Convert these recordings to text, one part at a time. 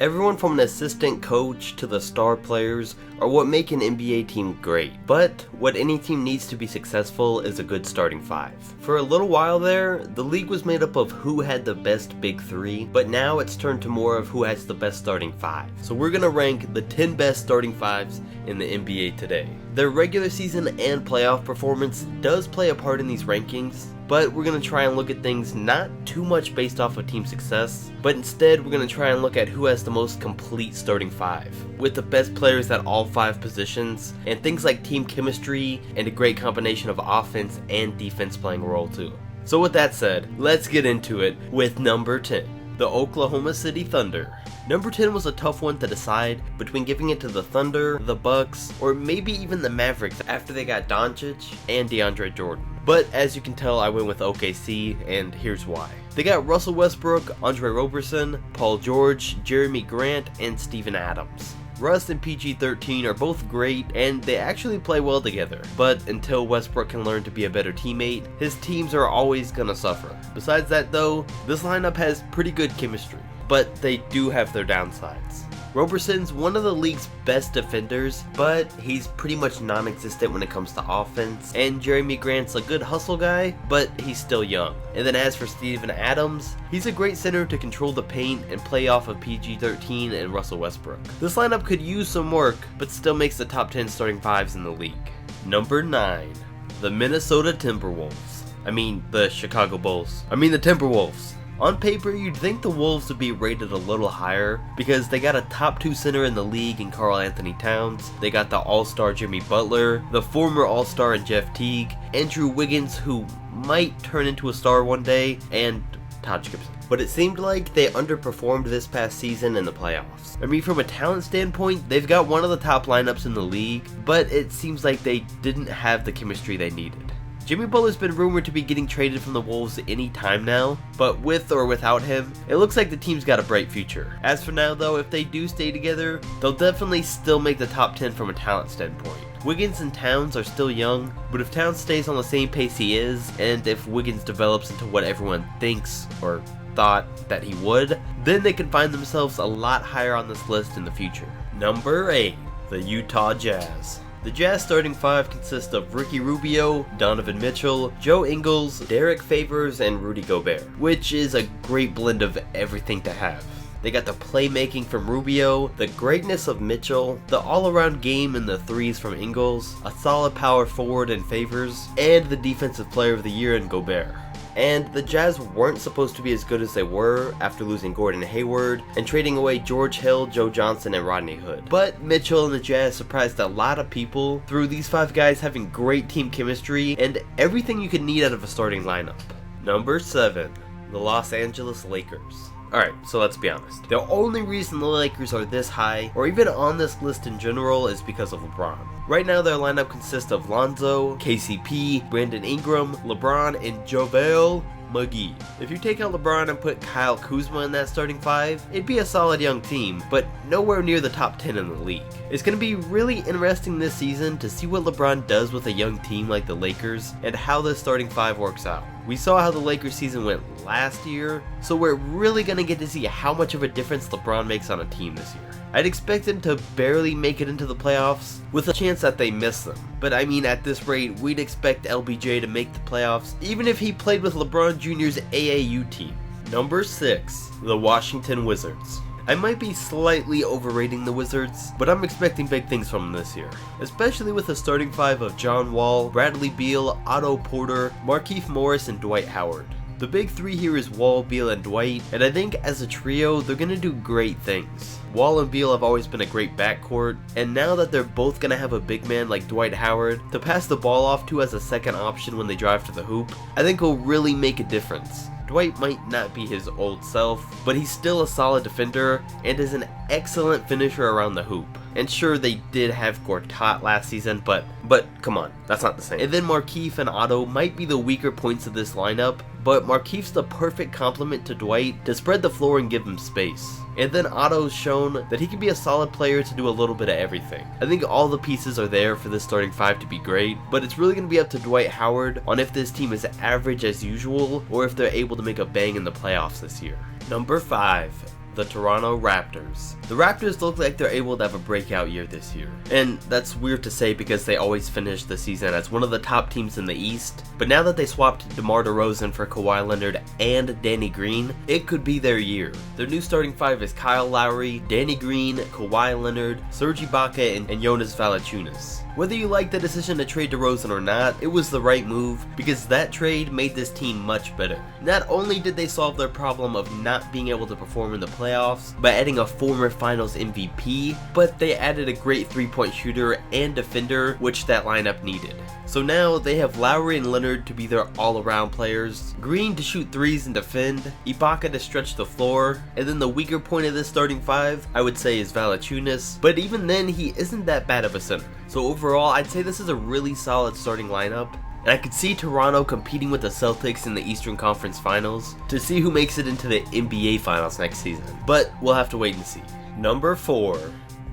Everyone from an assistant coach to the star players are what make an NBA team great. But what any team needs to be successful is a good starting five. For a little while there, the league was made up of who had the best big three, but now it's turned to more of who has the best starting five. So we're gonna rank the 10 best starting fives in the NBA today. Their regular season and playoff performance does play a part in these rankings, but we're going to try and look at things not too much based off of team success, but instead we're going to try and look at who has the most complete starting five, with the best players at all 5 positions, and things like team chemistry and a great combination of offense and defense playing a role too. So with that said, let's get into it with number 10, the Oklahoma City Thunder. Number 10 was a tough one to decide between giving it to the Thunder, the Bucks, or maybe even the Mavericks after they got Doncic and DeAndre Jordan. But as you can tell, I went with OKC, and here's why. They got Russell Westbrook, Andre Roberson, Paul George, Jeremy Grant, and Steven Adams. Russ and PG-13 are both great, and they actually play well together, but until Westbrook can learn to be a better teammate, his teams are always gonna suffer. Besides that though, this lineup has pretty good chemistry, but they do have their downsides. Roberson's one of the league's best defenders, but he's pretty much non-existent when it comes to offense, and Jeremy Grant's a good hustle guy, but he's still young. And then as for Steven Adams, he's a great center to control the paint and play off of PG-13 and Russell Westbrook. This lineup could use some work, but still makes the top 10 starting fives in the league. Number 9, the Minnesota Timberwolves. The Chicago Bulls. The Timberwolves. On paper, you'd think the Wolves would be rated a little higher because they got a top 2 center in the league in Karl Anthony Towns, they got the all-star Jimmy Butler, the former all-star in Jeff Teague, Andrew Wiggins, who might turn into a star one day, and Taj Gibson. But it seemed like they underperformed this past season in the playoffs. From a talent standpoint, they've got one of the top lineups in the league, but it seems like they didn't have the chemistry they needed. Jimmy Butler's been rumored to be getting traded from the Wolves any time now, but with or without him, it looks like the team's got a bright future. As for now though, if they do stay together, they'll definitely still make the top 10 from a talent standpoint. Wiggins and Towns are still young, but if Towns stays on the same pace he is, and if Wiggins develops into what everyone thinks or thought that he would, then they can find themselves a lot higher on this list in the future. Number 8, the Utah Jazz. The Jazz starting five consists of Ricky Rubio, Donovan Mitchell, Joe Ingles, Derek Favors, and Rudy Gobert, which is a great blend of everything to have. They got the playmaking from Rubio, the greatness of Mitchell, the all-around game in the threes from Ingles, a solid power forward in Favors, and the defensive player of the year in Gobert. And the Jazz weren't supposed to be as good as they were after losing Gordon Hayward and trading away George Hill, Joe Johnson, and Rodney Hood. But Mitchell and the Jazz surprised a lot of people through these 5 guys having great team chemistry and everything you could need out of a starting lineup. Number 7, the Los Angeles Lakers. Alright, so let's be honest. The only reason the Lakers are this high, or even on this list in general, is because of LeBron. Right now their lineup consists of Lonzo, KCP, Brandon Ingram, LeBron, and JaVale McGee. If you take out LeBron and put Kyle Kuzma in that starting 5, it'd be a solid young team, but nowhere near the top 10 in the league. It's going to be really interesting this season to see what LeBron does with a young team like the Lakers and how this starting 5 works out. We saw how the Lakers season went last year, so we're really going to get to see how much of a difference LeBron makes on a team this year. I'd expect him to barely make it into the playoffs, with a chance that they miss them. But at this rate, we'd expect LBJ to make the playoffs, even if he played with LeBron Jr.'s AAU team. Number 6, the Washington Wizards. I might be slightly overrating the Wizards, but I'm expecting big things from them this year, especially with a starting 5 of John Wall, Bradley Beal, Otto Porter, Markieff Morris, and Dwight Howard. The big 3 here is Wall, Beal, and Dwight, and I think as a trio, they're gonna do great things. Wall and Beal have always been a great backcourt, and now that they're both gonna have a big man like Dwight Howard to pass the ball off to as a second option when they drive to the hoop, I think will really make a difference. Dwight might not be his old self, but he's still a solid defender and is an excellent finisher around the hoop. And sure, they did have Gortat last season, but come on, that's not the same. And then Markieff and Otto might be the weaker points of this lineup, but Markieff's the perfect complement to Dwight to spread the floor and give him space. And then Otto's shown that he can be a solid player to do a little bit of everything. I think all the pieces are there for this starting 5 to be great, but it's really going to be up to Dwight Howard on if this team is average as usual or if they're able to make a bang in the playoffs this year. Number 5, the Toronto Raptors. The Raptors look like they're able to have a breakout year this year. And that's weird to say because they always finish the season as one of the top teams in the East. But now that they swapped DeMar DeRozan for Kawhi Leonard and Danny Green, it could be their year. Their new starting five is Kyle Lowry, Danny Green, Kawhi Leonard, Serge Ibaka, and Jonas Valanciunas. Whether you like the decision to trade DeRozan or not, it was the right move because that trade made this team much better. Not only did they solve their problem of not being able to perform in the playoffs by adding a former finals MVP, but they added a great three-point shooter and defender, which that lineup needed. So now they have Lowry and Leonard to be their all-around players, Green to shoot threes and defend, Ibaka to stretch the floor, and then the weaker point of this starting five, I would say, is Valanciunas, but even then he isn't that bad of a center. So overall, I'd say this is a really solid starting lineup, and I could see Toronto competing with the Celtics in the Eastern Conference Finals to see who makes it into the NBA Finals next season, but we'll have to wait and see. Number 4.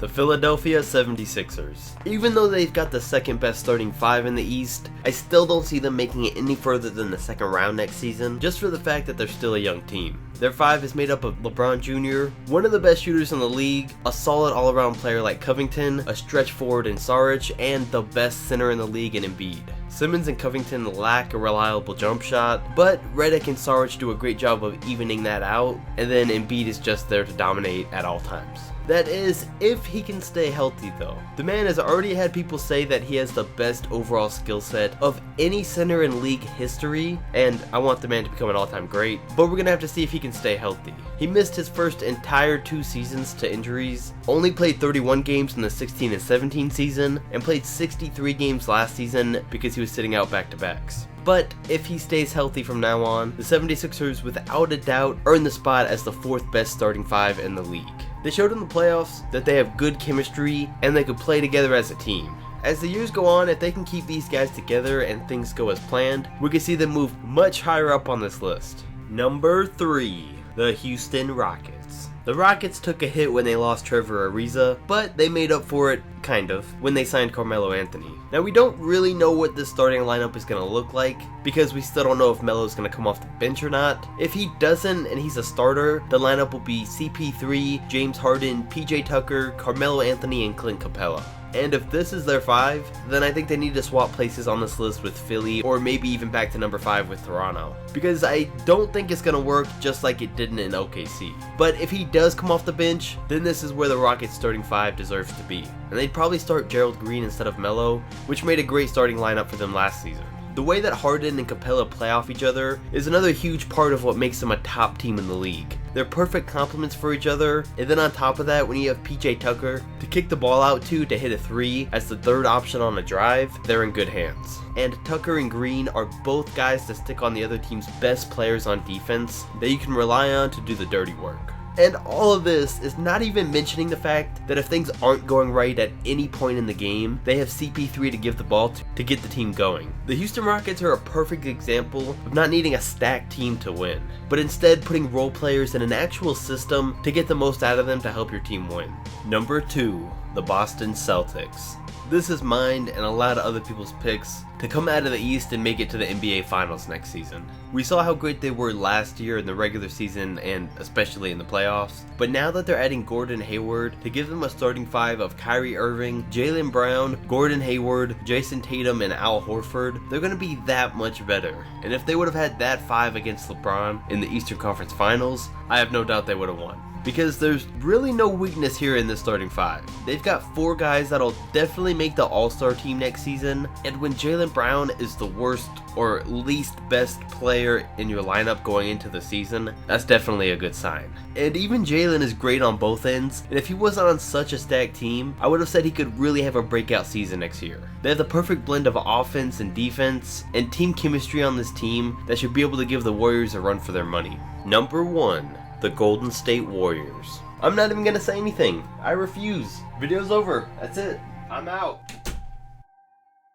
The Philadelphia 76ers. Even though they've got the second best starting five in the East, I still don't see them making it any further than the second round next season, just for the fact that they're still a young team. Their five is made up of LeBron Jr., one of the best shooters in the league, a solid all-around player like Covington, a stretch forward in Saric, and the best center in the league in Embiid. Simmons and Covington lack a reliable jump shot, but Redick and Saric do a great job of evening that out, and then Embiid is just there to dominate at all times. That is, if he can stay healthy though. The man has already had people say that he has the best overall skill set of any center in league history, and I want the man to become an all-time great, but we're gonna have to see if he can stay healthy. He missed his first entire 2 seasons to injuries, only played 31 games in the 16 and 17 season, and played 63 games last season because he was sitting out back-to-backs. But if he stays healthy from now on, the 76ers without a doubt earn the spot as the 4th best starting five in the league. They showed in the playoffs that they have good chemistry and they could play together as a team. As the years go on, if they can keep these guys together and things go as planned, we can see them move much higher up on this list. Number 3. The Houston Rockets. The Rockets took a hit when they lost Trevor Ariza, but they made up for it, kind of, when they signed Carmelo Anthony. Now we don't really know what this starting lineup is going to look like, because we still don't know if Melo's going to come off the bench or not. If he doesn't and he's a starter, the lineup will be CP3, James Harden, PJ Tucker, Carmelo Anthony, and Clint Capella. And if this is their 5, then I think they need to swap places on this list with Philly, or maybe even back to number 5 with Toronto. Because I don't think it's going to work just like it didn't in OKC. But if he does come off the bench, then this is where the Rockets starting 5 deserves to be. And they'd probably start Gerald Green instead of Melo, which made a great starting lineup for them last season. The way that Harden and Capella play off each other is another huge part of what makes them a top team in the league. They're perfect complements for each other, and then on top of that, when you have PJ Tucker to kick the ball out to hit a 3 as the third option on a drive, they're in good hands. And Tucker and Green are both guys that stick on the other team's best players on defense that you can rely on to do the dirty work. And all of this is not even mentioning the fact that if things aren't going right at any point in the game, they have CP3 to give the ball to get the team going. The Houston Rockets are a perfect example of not needing a stacked team to win, but instead putting role players in an actual system to get the most out of them to help your team win. Number 2, the Boston Celtics. This is mine and a lot of other people's picks to come out of the East and make it to the NBA Finals next season. We saw how great they were last year in the regular season and especially in the playoffs, but now that they're adding Gordon Hayward to give them a starting 5 of Kyrie Irving, Jaylen Brown, Gordon Hayward, Jason Tatum, and Al Horford, they're going to be that much better. And if they would have had that 5 against LeBron in the Eastern Conference Finals, I have no doubt they would have won. Because there's really no weakness here in this starting 5. They've got 4 guys that'll definitely make the All-Star team next season, and when Jaylen Brown is the worst or least best player in your lineup going into the season, that's definitely a good sign. And even Jaylen is great on both ends, and if he wasn't on such a stacked team, I would have said he could really have a breakout season next year. They have the perfect blend of offense and defense, and team chemistry on this team that should be able to give the Warriors a run for their money. Number 1. The Golden State Warriors. I'm not even gonna say anything. I refuse. Video's over. That's it. I'm out.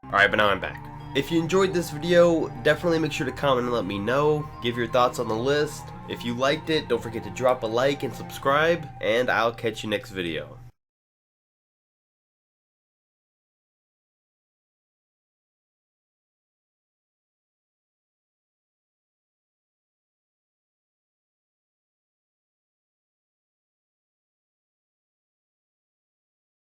Alright, but now I'm back. If you enjoyed this video, definitely make sure to comment and let me know. Give your thoughts on the list. If you liked it, don't forget to drop a like and subscribe, and I'll catch you next video.